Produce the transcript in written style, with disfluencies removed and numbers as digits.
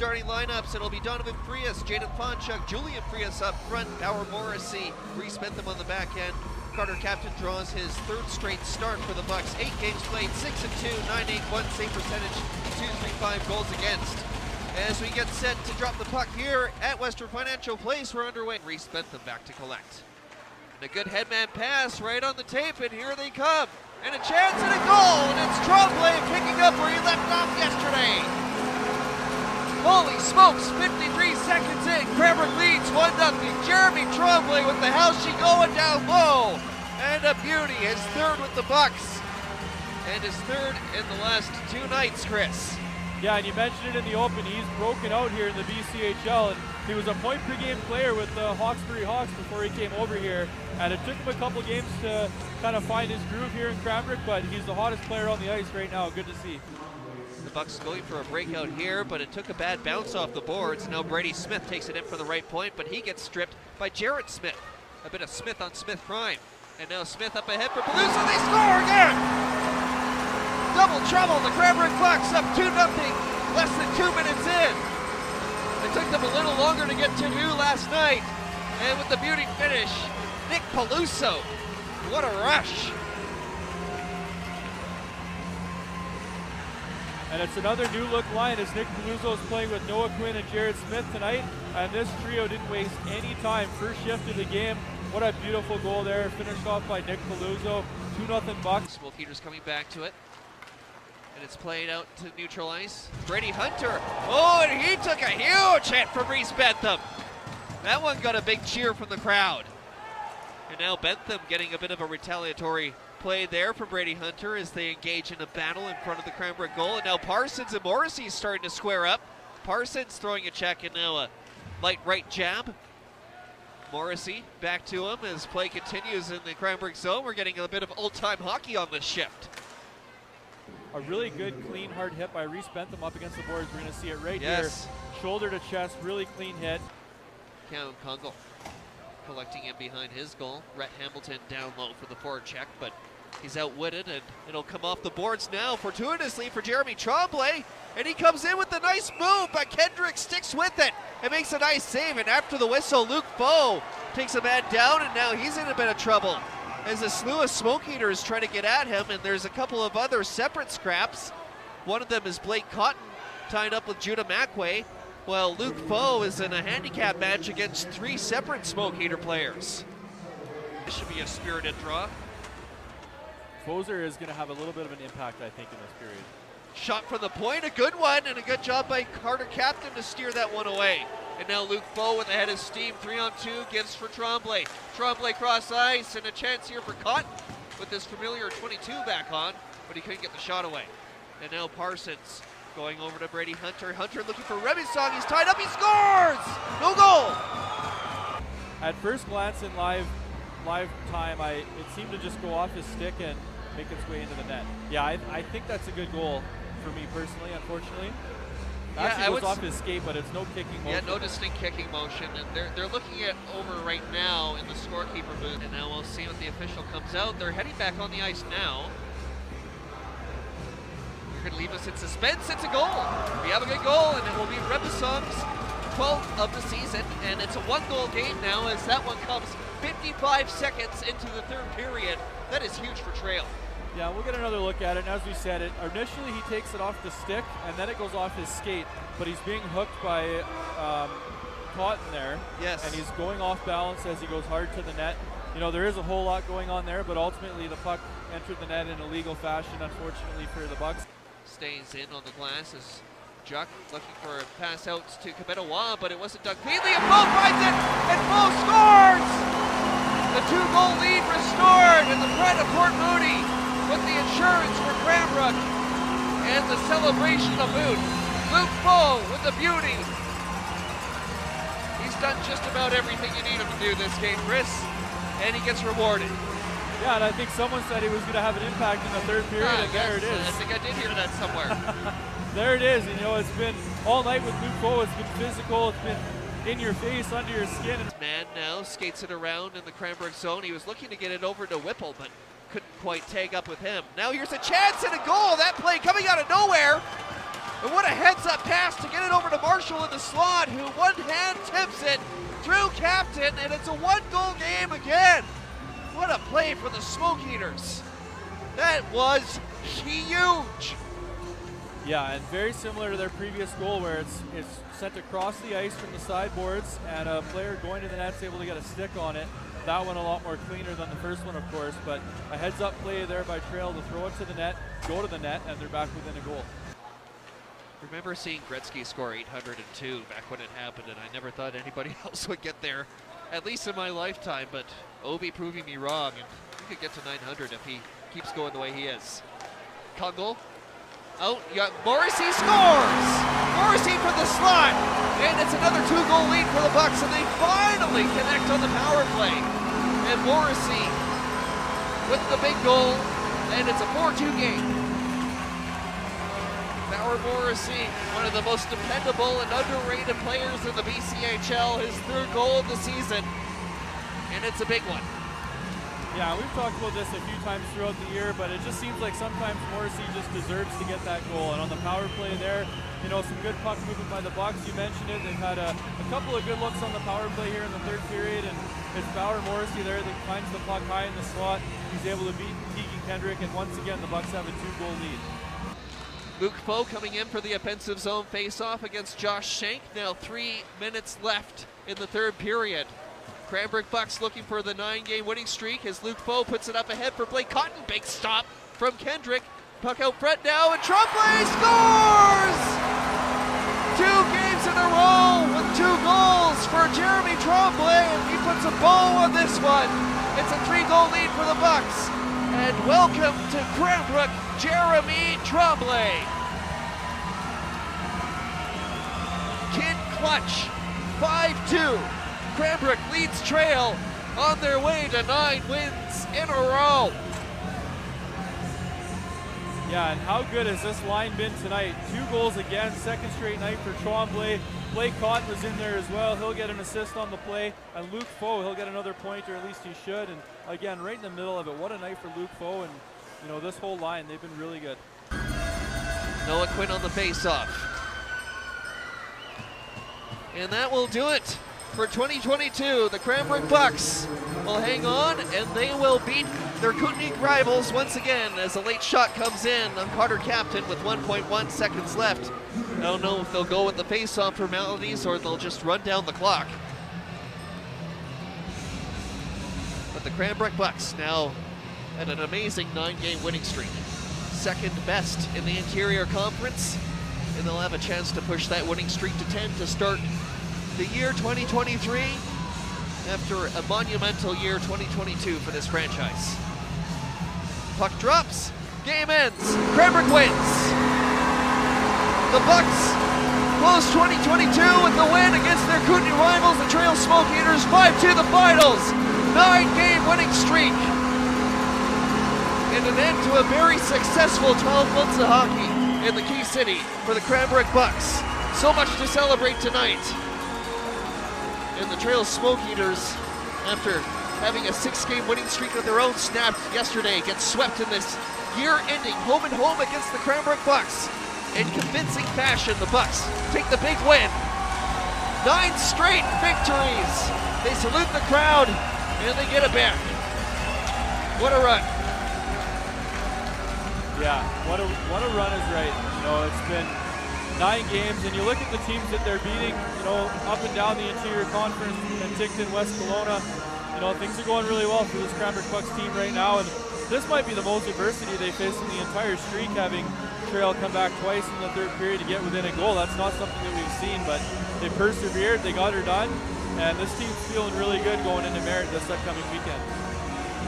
starting lineups. It'll be Donovan Frias, Jaden Fonchuk, Julian Frias up front, Bauer Morrissey, Reese Bentham on the back end. Carter Captain draws his third straight start for the Bucks. 8 games played, 6-2, 981 save percentage, 235 goals against. As we get set to drop the puck here at Western Financial Place, we're underway. Reese Bentham back to collect. And a good headman pass right on the tape, and here they come. And a chance and a goal, and it's Tremblay picking up where he left off yesterday. Holy smokes, 53 seconds in, Cranbrook leads 1-0. Jeremy Tremblay with the house she going down low. And a beauty, his third with the Bucks. And his third in the last 2 nights, Chris. Yeah, and you mentioned it in the open, he's broken out here in the BCHL, and he was a point-per-game player with the Hawkesbury Hawks before he came over here, and it took him a couple games to kind of find his groove here in Cranbrook, but he's the hottest player on the ice right now. Good to see. The Bucks going for a breakout here, but it took a bad bounce off the boards. Now Brady Smith takes it in for the right point, but he gets stripped by Jarrett Smith. A bit of Smith on Smith crime. And now Smith up ahead for Pelusa, they score again! Double trouble, the Cranbrook Bucks up 2-0, less than 2 minutes in. It took them a little longer to get to do last night. And with the beauty finish, Nick Peluso. What a rush. And it's another new look line as Nick Peluso is playing with Noah Quinn and Jared Smith tonight. And this trio didn't waste any time. First shift of the game. What a beautiful goal there. Finished off by Nick Peluso. 2-0 Bucks. Both Peters coming back to it. And it's played out to neutral ice. Brady Hunter. Oh, and he took a huge hit from Reese Bentham. That one got a big cheer from the crowd. And now Bentham getting a bit of a retaliatory play there from Brady Hunter as they engage in a battle in front of the Cranbrook goal. And now Parsons and Morrissey starting to square up. Parsons throwing a check and now a light right jab. Morrissey back to him as play continues in the Cranbrook zone. We're getting a bit of old-time hockey on this shift. A really good, clean, hard hit by Reese Bentham up against the boards. We're going to see it right here. Shoulder to chest, really clean hit. Cam Kungle collecting him behind his goal. Rhett Hamilton down low for the forward check, but he's outwitted, and it'll come off the boards now fortuitously for Jeremy Tremblay. And he comes in with a nice move, but Kendrick sticks with it and makes a nice save. And after the whistle, Luke Bowe takes a man down, and now he's in a bit of trouble as a slew of smoke eaters trying to get at him, and there's a couple of other separate scraps. One of them is Blake Cotton tied up with Judah Macway, while Luke Bowe is in a handicap match against 3 separate smoke eater players. This should be a spirited draw. Foser is going to have a little bit of an impact, I think, in this period. Shot from the point, a good one, and a good job by Carter Captain to steer that one away. And now Luke Bowe with a head of steam, 3-on-2, gives for Tremblay. Tremblay cross ice, and a chance here for Cotton with his familiar 22 back on, but he couldn't get the shot away. And now Parsons going over to Brady Hunter. Hunter looking for Remington, he's tied up, he scores! No goal! At first glance in live time, it seemed to just go off his stick and make its way into the net. Yeah, I think that's a good goal for me personally, unfortunately. Actually goes off his skate, but it's no kicking motion. Yeah, no distinct kicking motion, and they're looking at over right now in the scorekeeper booth, and now we'll see what the official comes out. They're heading back on the ice now. You're going to leave us in suspense. It's a goal. We have a good goal, and it will be Rebusong's 12th of the season, and it's a 1-goal game now as that one comes 55 seconds into the third period. That is huge for Trail. Yeah, we'll get another look at it, and as we said, initially he takes it off the stick, and then it goes off his skate, but he's being hooked by Cotton there. Yes. And he's going off balance as he goes hard to the net. You know, there is a whole lot going on there, but ultimately the puck entered the net in a legal fashion, unfortunately for the Bucks. Stays in on the glass as Juck looking for a pass out to Kabetawa, but it wasn't Doug Peedley, and Bowe finds it, and Bowe scores! The 2-goal lead restored, and the pride of Port Moody with the insurance for Cranbrook and the celebration of boot. Luke Bowe with the beauty. He's done just about everything you need him to do this game, Chris, and he gets rewarded. Yeah, and I think someone said he was going to have an impact in the third period, and there it is. I think I did hear that somewhere. There it is. And, you know, it's been all night with Luke Bowe. It's been physical. It's been in your face, under your skin. Man now skates it around in the Cranbrook zone. He was looking to get it over to Whipple, but couldn't quite tag up with him. Now here's a chance and a goal. That play coming out of nowhere. And what a heads-up pass to get it over to Marshall. Marshall in the slot, who one hand tips it through Captain, and it's a one-goal game again. What a play for the Smoke Eaters. That was huge. Yeah, and very similar to their previous goal where it's sent across the ice from the sideboards and a player going to the net's able to get a stick on it. That one a lot more cleaner than the first one, of course, but a heads-up play there by Trail to throw it to the net, go to the net, and they're back within a goal. Remember seeing Gretzky score 802 back when it happened, and I never thought anybody else would get there, at least in my lifetime, but Obi proving me wrong, and he could get to 900 if he keeps going the way he is. Kungl out, Morrissey scores! Morrissey for the slot, and it's another 2-goal lead for the Bucks, and they finally connect on the power play. And Morrissey with the big goal, and it's a 4-2 game. Bauer Morrissey, one of the most dependable and underrated players in the BCHL, his 3rd goal of the season, and it's a big one. Yeah, we've talked about this a few times throughout the year, but it just seems like sometimes Morrissey just deserves to get that goal. And on the power play there, you know, some good puck movement by the Bucks. You mentioned it. They've had a couple of good looks on the power play here in the 3rd period, and it's Bauer Morrissey there that finds the puck high in the slot. He's able to beat Keegan Kendrick, and once again, the Bucks have a 2-goal lead. Luke Foe coming in for the offensive zone face-off against Josh Shank. Now 3 minutes left in the 3rd period. Cranbrook Bucks looking for the 9-game winning streak as Luke Foe puts it up ahead for Blake Cotton. Big stop from Kendrick. Puck out front now, and Tremblay scores! 2 games in a row with 2 goals for Jeremy Tremblay, and he puts a bow on this one. It's a 3-goal lead for the Bucks. And welcome to Cranbrook, Jeremy Tremblay. Kid clutch, 5-2. Cranbrook leads Trail on their way to 9 wins in a row. Yeah, and how good has this line been tonight? 2 goals again, 2nd straight night for Tremblay. Blake Cotton was in there as well. He'll get an assist on the play. And Luke Foe, he'll get another point, or at least he should. And again, right in the middle of it, what a night for Luke Foe. And, you know, this whole line, they've been really good. Noah Quinn on the face-off. And that will do it for 2022. The Cranbrook Bucks will hang on, and they will beat their Kootenai rivals once again as a late shot comes in on Carter Captain with 1.1 seconds left. I don't know if they'll go with the face-off formalities or they'll just run down the clock. But the Cranbrook Bucks now at an amazing 9-game winning streak. 2nd best in the Interior Conference, and they'll have a chance to push that winning streak to 10 to start the year 2023 after a monumental year 2022 for this franchise. Puck drops, game ends, Cranbrook wins. The Bucks close 2022 with the win against their Kootenai rivals, the Trail Smoke Eaters, 5-2 the finals, 9-game winning streak. And an end to a very successful 12 months of hockey in the Key City for the Cranbrook Bucks. So much to celebrate tonight. And the Trail Smoke Eaters, after having a 6-game winning streak of their own snapped yesterday, get swept in this year-ending home-and-home against the Cranbrook Bucks. In convincing fashion, the Bucks take the big win. 9 straight victories. They salute the crowd, and they get it back. What a run. Yeah, what a run is right. You know, it's been 9 games, and you look at the teams that they're beating, you know, up and down the Interior Conference, Penticton, West Kelowna. You know, things are going really well for this Cranbrook Bucks team right now, and this might be the most adversity they face in the entire streak, having Trail come back twice in the 3rd period to get within a goal. That's not something that we've seen, but they persevered, they got her done, and this team's feeling really good going into Merritt this upcoming weekend.